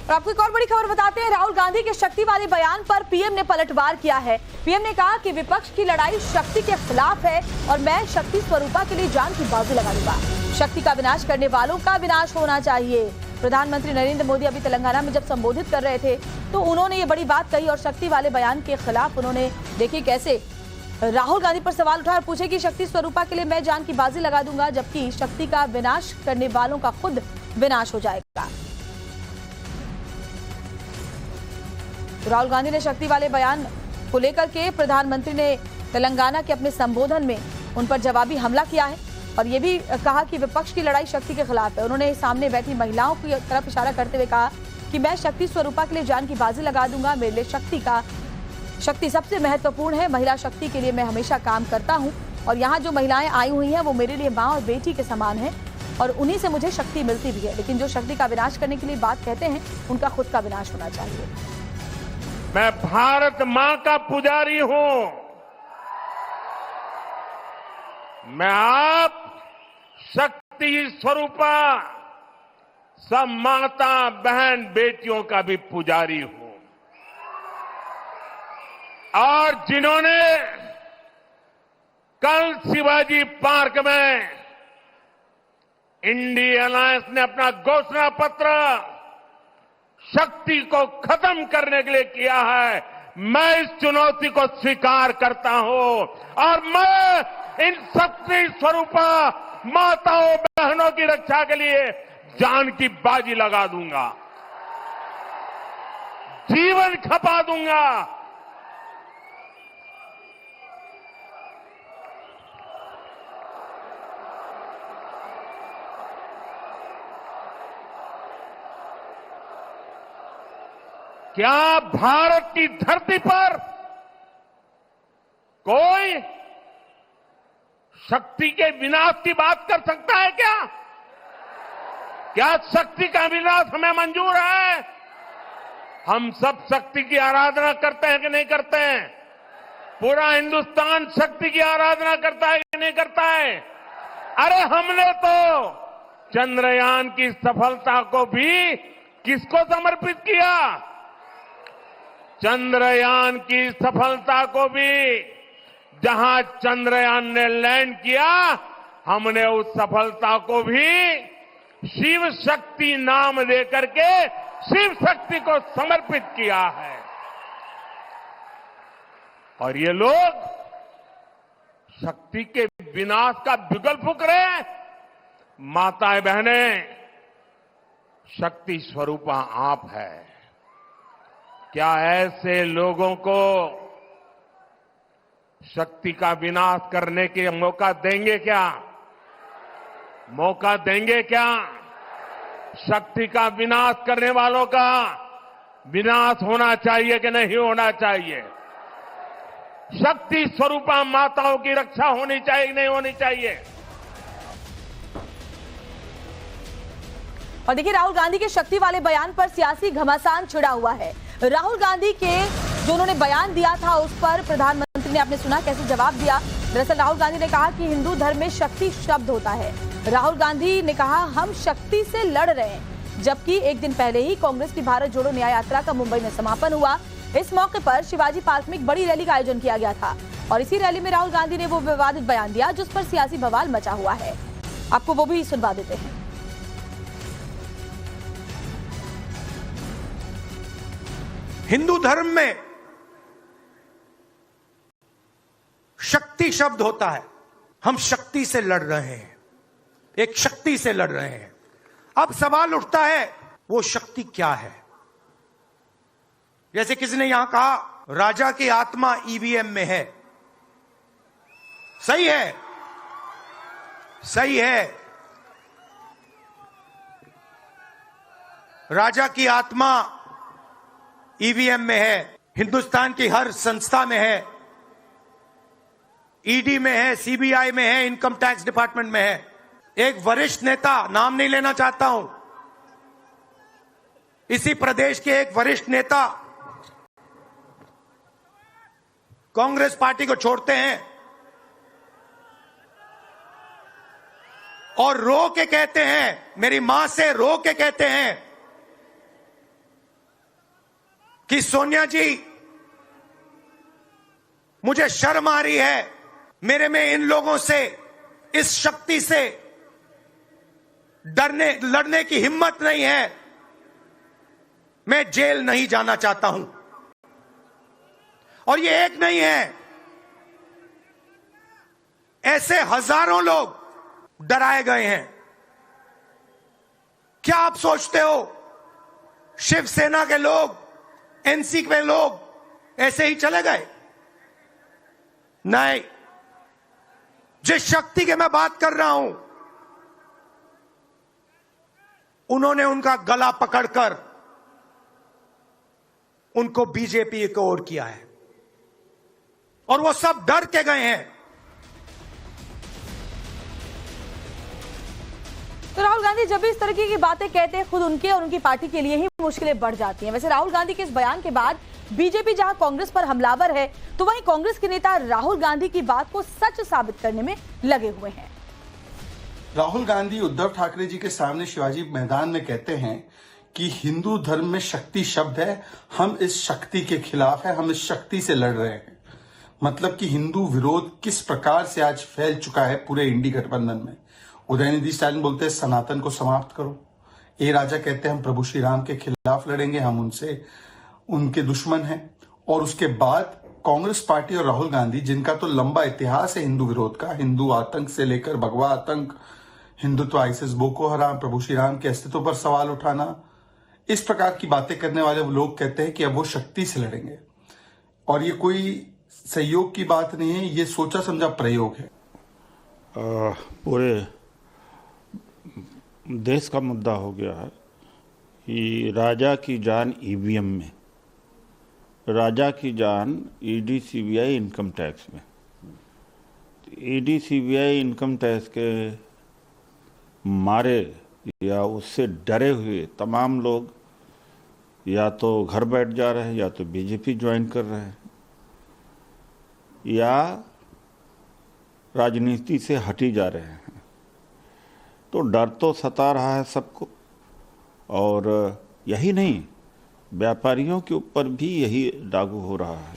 और आपको एक और बड़ी खबर बताते हैं। राहुल गांधी के शक्ति वाले बयान पर पीएम ने पलटवार किया है। पीएम ने कहा कि विपक्ष की लड़ाई शक्ति के खिलाफ है और मैं शक्ति स्वरूपा के लिए जान की बाजी लगा दूंगा। शक्ति का विनाश करने वालों का विनाश होना चाहिए। प्रधानमंत्री नरेंद्र मोदी अभी तेलंगाना में जब संबोधित कर रहे थे तो उन्होंने ये बड़ी बात कही और शक्ति वाले बयान के खिलाफ उन्होंने देखिए कैसे राहुल गांधी पर सवाल उठाया और पूछे कि शक्ति स्वरूपा के लिए मैं जान की बाजी लगा दूंगा, जबकि शक्ति का विनाश करने वालों का खुद विनाश हो जाएगा। राहुल गांधी ने शक्ति वाले बयान को लेकर के प्रधानमंत्री ने तेलंगाना के अपने संबोधन में उन पर जवाबी हमला किया है और ये भी कहा कि विपक्ष की लड़ाई शक्ति के खिलाफ है। उन्होंने सामने बैठी महिलाओं की तरफ इशारा करते हुए कहा कि मैं शक्ति स्वरूपा के लिए जान की बाजी लगा दूंगा। मेरे लिए शक्ति सबसे महत्वपूर्ण है। महिला शक्ति के लिए मैं हमेशा काम करता हूं और यहाँ जो महिलाएं आई हुई हैं वो मेरे लिए माँ और बेटी के समान है और उन्हीं से मुझे शक्ति मिलती भी है। लेकिन जो शक्ति का विनाश करने के लिए बात कहते हैं उनका खुद का विनाश होना चाहिए। मैं भारत मां का पुजारी हूं। मैं आप शक्ति स्वरूपा सब माता बहन बेटियों का भी पुजारी हूं और जिन्होंने कल शिवाजी पार्क में इंडिया अलायंस ने अपना घोषणा पत्र शक्ति को खत्म करने के लिए किया है, मैं इस चुनौती को स्वीकार करता हूं और मैं इन शक्ति स्वरूपा माताओं बहनों की रक्षा के लिए जान की बाजी लगा दूंगा, जीवन खपा दूंगा। क्या भारत की धरती पर कोई शक्ति के विनाश की बात कर सकता है क्या? क्या शक्ति का विनाश हमें मंजूर है? हम सब शक्ति की आराधना करते हैं कि नहीं करते हैं? पूरा हिंदुस्तान शक्ति की आराधना करता है कि नहीं करता है? अरे हमने तो चंद्रयान की सफलता को भी किसको समर्पित किया? चंद्रयान की सफलता को भी जहां चंद्रयान ने लैंड किया, हमने उस सफलता को भी शिव शक्ति नाम देकर के शिव शक्ति को समर्पित किया है। और ये लोग शक्ति के विनाश का बिगुल फूंक रहे हैं। माताएं बहनें, शक्ति स्वरूपा आप है। क्या ऐसे लोगों को शक्ति का विनाश करने के मौका देंगे क्या? मौका देंगे क्या? शक्ति का विनाश करने वालों का विनाश होना चाहिए कि नहीं होना चाहिए? शक्ति स्वरूपा माताओं की रक्षा होनी चाहिए कि नहीं होनी चाहिए? और देखिए राहुल गांधी के शक्ति वाले बयान पर सियासी घमासान छिड़ा हुआ है। राहुल गांधी के जो उन्होंने बयान दिया था उस पर प्रधानमंत्री ने आपने सुना कैसे जवाब दिया। दरअसल राहुल गांधी ने कहा कि हिंदू धर्म में शक्ति शब्द होता है। राहुल गांधी ने कहा हम शक्ति से लड़ रहे हैं, जबकि एक दिन पहले ही कांग्रेस की भारत जोड़ो न्याय यात्रा का मुंबई में समापन हुआ। इस मौके पर शिवाजी पार्क में एक बड़ी रैली का आयोजन किया गया था और इसी रैली में राहुल गांधी ने वो विवादित बयान दिया जिस पर सियासी बवाल मचा हुआ है। आपको वो भी सुनवा देते हैं। हिंदू धर्म में शक्ति शब्द होता है। हम शक्ति से लड़ रहे हैं, एक शक्ति से लड़ रहे हैं। अब सवाल उठता है वो शक्ति क्या है? जैसे किसी ने यहां कहा राजा की आत्मा ईवीएम में है। सही है, सही है। राजा की आत्मा ईवीएम में है, हिंदुस्तान की हर संस्था में है, ईडी में है, सीबीआई में है, इनकम टैक्स डिपार्टमेंट में है। एक वरिष्ठ नेता, नाम नहीं लेना चाहता हूं, इसी प्रदेश के एक वरिष्ठ नेता कांग्रेस पार्टी को छोड़ते हैं और रो के कहते हैं, मेरी मां से रो के कहते हैं कि सोनिया जी, मुझे शर्म आ रही है, मेरे में इन लोगों से, इस शक्ति से लड़ने की हिम्मत नहीं है, मैं जेल नहीं जाना चाहता हूं। और ये एक नहीं है, ऐसे हजारों लोग डराए गए हैं। क्या आप सोचते हो शिवसेना के लोग, एनसी के लोग ऐसे ही चले गए? नहीं, जिस शक्ति की मैं बात कर रहा हूं, उन्होंने उनका गला पकड़कर उनको बीजेपी की ओर किया है और वो सब डर के गए हैं। तो राहुल गांधी जब भी इस तरीके की बातें कहते हैं, खुद उनके और उनकी पार्टी के लिए ही मुश्किलें बढ़ जाती हैं। वैसे राहुल गांधी के इस बयान के बाद बीजेपी जहां कांग्रेस पर हमलावर है, तो वहीं कांग्रेस के नेता राहुल गांधी की बात को सच साबित करने में लगे हुए हैं। राहुल गांधी उद्धव ठाकरे जी के सामने शिवाजी मैदान में कहते हैं कि हिंदू धर्म में शक्ति शब्द है, हम इस शक्ति के खिलाफ है, हम इस शक्ति से लड़ रहे हैं। मतलब कि हिंदू विरोध किस प्रकार से आज फैल चुका है पूरे इंडी गठबंधन में। उदयनिधि स्टालिन बोलते हैं सनातन को समाप्त करो, ए राजा कहते हैं हम प्रभु श्री राम के खिलाफ लड़ेंगे, हम उनसे उनके दुश्मन हैं। और उसके बाद कांग्रेस पार्टी और राहुल गांधी, जिनका तो लंबा इतिहास है हिंदू विरोध का, हिंदू आतंक से लेकर भगवा आतंक, हिंदुत्व, आईएसआईएस, बोको हराम, प्रभु श्री राम के अस्तित्व पर सवाल उठाना, इस प्रकार की बातें करने वाले लोग कहते हैं कि अब वो शक्ति से लड़ेंगे। और ये कोई सहयोग की बात नहीं है, ये सोचा समझा प्रयोग है। पूरे देश का मुद्दा हो गया है कि राजा की जान ईवीएम में, राजा की जान ईडी सीबीआई इनकम टैक्स में। ईडी सीबीआई इनकम टैक्स के मारे या उससे डरे हुए तमाम लोग या तो घर बैठ जा रहे हैं, या तो बीजेपी ज्वाइन कर रहे हैं, या राजनीति से हटी जा रहे हैं। तो डर तो सता रहा है सबको। और यही नहीं, व्यापारियों के ऊपर भी यही लागू हो रहा है।